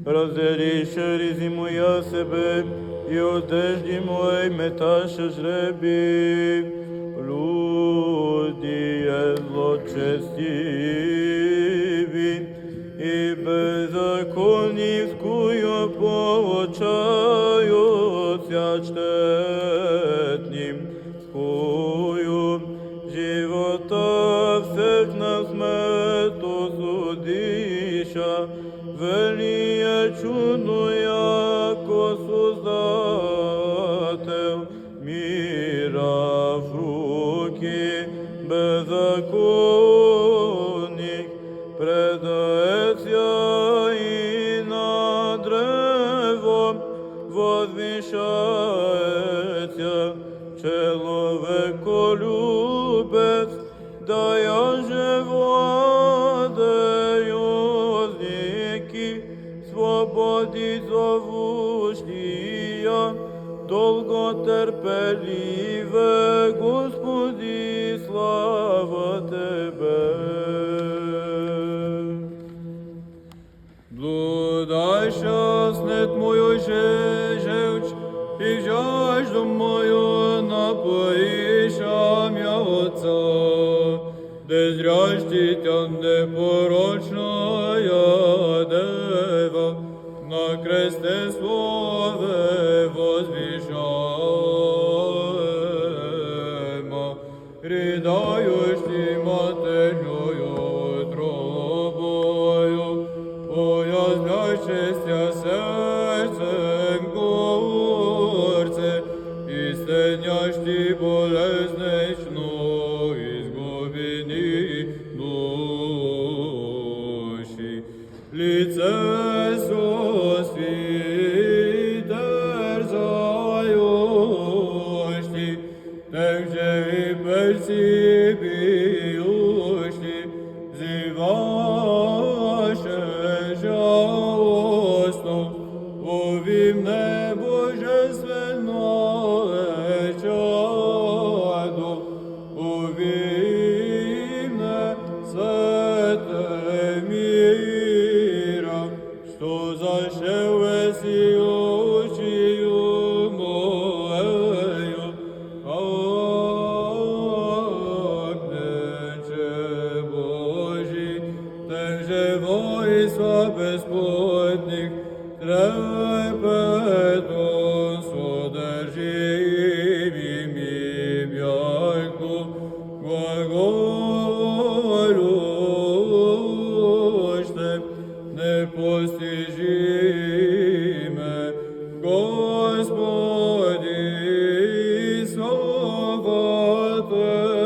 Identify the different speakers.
Speaker 1: Разделише різи моя себе, і одежді моєї меташе жребі. Люди є злочестиві, і беззаконівською получаються чтетнім скую. Живота всех на смерту судища, велиє чудо, яко Создатель мира в руки беззаконник предается и на древо возвещается человеколюбец, да я же владею свободі зовущия, долготерпеливе, Господи, слава Тебе. Блудай щаснет мою жевч, і жажду мою напоїшам я Отца, де зряж дитя непорочная дева, на кресте слове возвещаема, рыдающий матерною утробою, уязвлящийся сердцем горце, и стенящий болезнечно изгубени души. Лице терзающий, тем же и перцепиющий, зываше жалостно, увимне божественное чадо, увимне свете мира, что зашел сиючию моею, Агнече Божий, тем же войска Господних, трепетом содержимым яйку, глаголюще, непостижиме, Господи, слава Тебе.